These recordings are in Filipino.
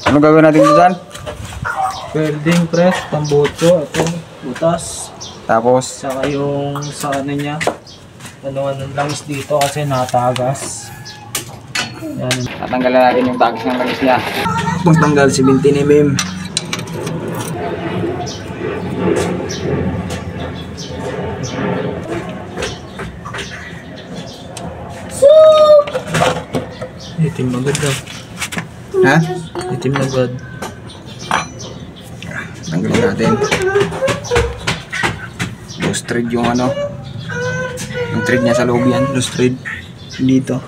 Ano gagawin natin dyan? Welding press, pambocho, ito, butas. Tapos, Saka yung sa ano niya, ano langis dito kasi natagas. Yan. tatanggalan natin yung tagis ng langis niya. Pagtanggal, 17 mm. Itim agad daw. Ha? Itim agad. Tanggalin natin. Loose thread yung ano. Yung thread niya sa loob yan. Loose thread. Dito.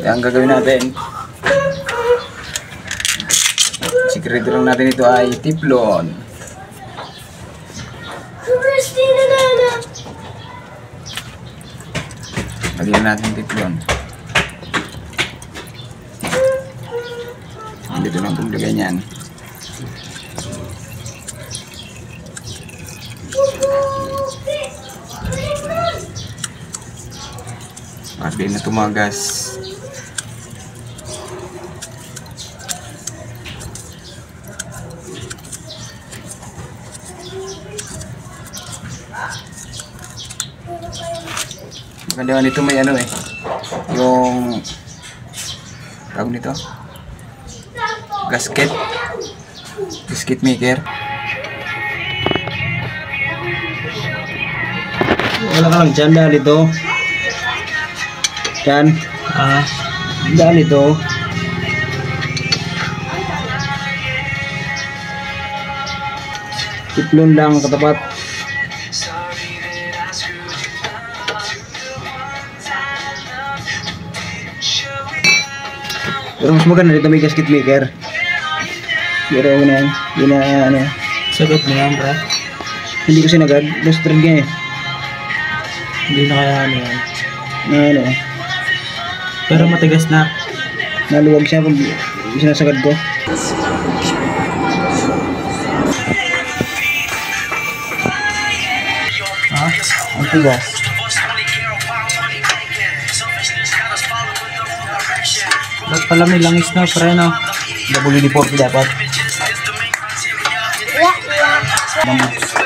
Yan ang gagawin natin. Sikreto lang natin ito ay tiplon. Lagyan natin yung tiplon. Dito lang itong lagay niyan. Pwede na tumagas. Maganda nito may ano eh. Yung tawag nito. Gasket. Gasket maker. Wala ka lang dyan, dahil ito. Dyan. Dahil ito. Tiplon lang katapat. Pero mas maganda dito may gasket maker. Pero na yan. Hindi na ano. Sagot mo yan, bro. Hindi kasi nagad. Lost thread nga eh. Hindi na kaya ano yan. Ano. Pero matigas na. Naluwag siya pag sinasagad ko. Ha? Ang tigas. Dapat pala may langis na, pre, no? WD-40 dapat.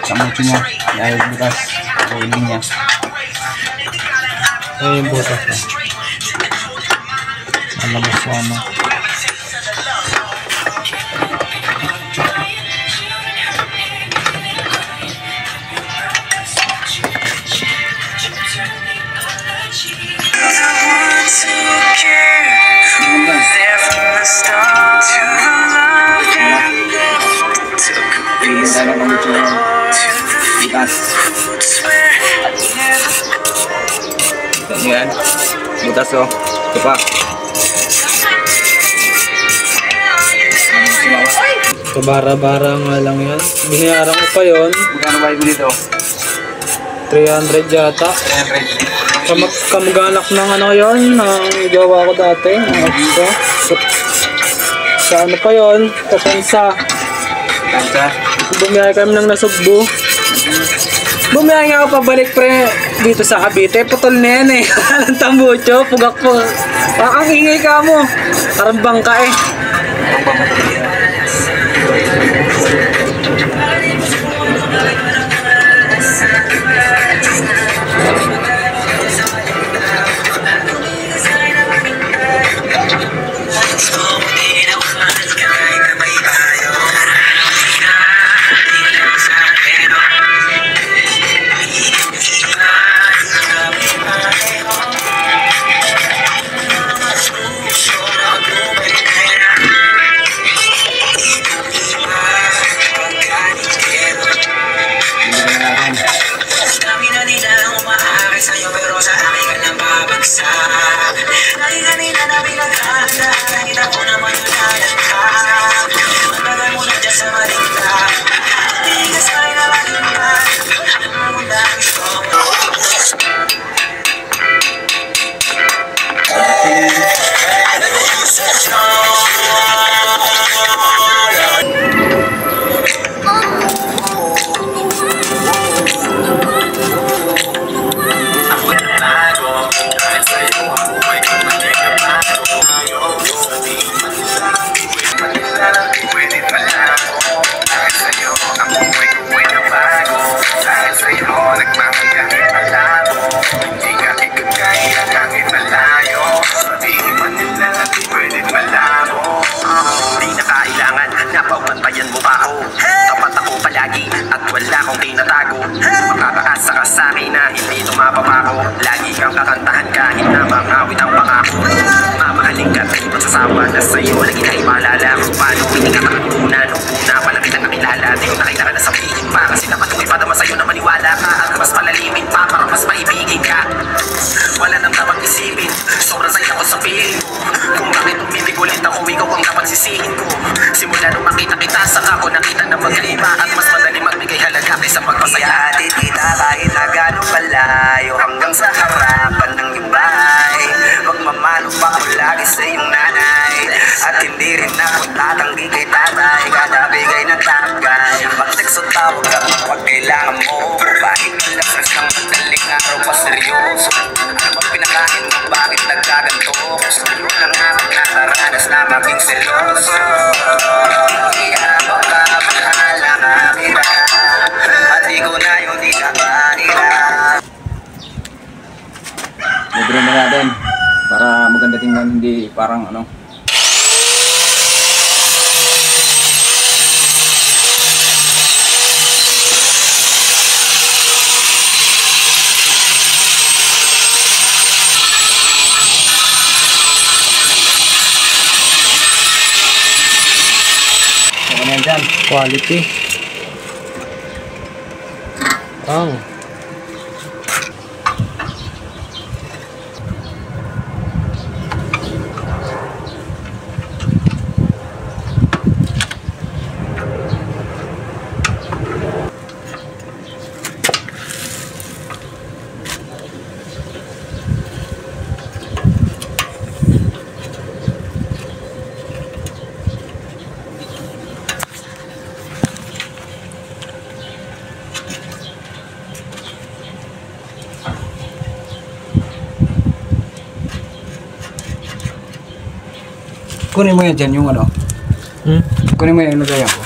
Kamuti niya. Ayaw bukas. Rolling niya. Ay, yung butas na. Alam mo sa ano. Yan. Butas oh. Ito pa. Kabara-bara nga lang yan. Binayaran ko pa yun. Magkano ba yung dito? 300 yata. 300. Kamag-anak ng ano yun, ng gawa ko dati. Sa ano pa yun? Kasansa. Kansa. Bumiyay kami ng nasugbo. Bumiyay nga ako pabalik pre dito sa Cavite. Putol na yan eh. Ang tambucho, pugak po. Ang ingay ka mo. Parang bangka eh. kakantahan kahit na mangawit ang pangako. Mamahalin ka at magsasawa na sa'yo. Lagi na imalala kung paano piningat ang una. Nung una pala kita nakilala, di ko na kailangan na sabihin pa. Kasi dapat kung ipadama sa'yo na maniwala ka at mas palalimin pa para mas maibigin ka. Wala nang dapat isipin, sobrang saya ko sa piling ko. Kung bakit umibig ulit ako, ikaw ang dapat sisihin ko. Simula nung makita kita, saka ko nakita na magkaiba. At mas madali magbigay halaga kaysa magpasaya. Ihatid kita kahit na gano'ng kalayo, hanggang sa harapan ng iyong bahay. Magmamano pa ako lagi sa iyong nanay, at hindi rin ako tatanggi kay tatay. Kada bigay ng tagay, pag-text o tawag ako pag kailangan mo. Kahit alas ng madaling araw pa seryoso. Ano bang pinakain mo, bakit nagkaganto? Gusto mo lang nga nakaranas na maging seloso. Kaya baka mahala nga kita, at di ko na yung di ka kanila. Libre na natin para maganda tingnan, hindi parang ano. Ano yan dyan? Quality. Ang. Kunin mo yan dyan, yung ano. Kunin mo yan, yung lagayan ko.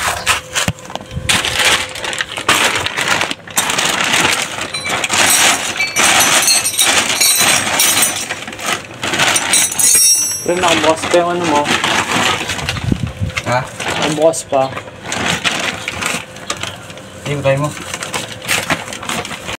Pero nakabukas pa yung ano mo. Ha? Nakabukas pa. Hindi mo tayo mo.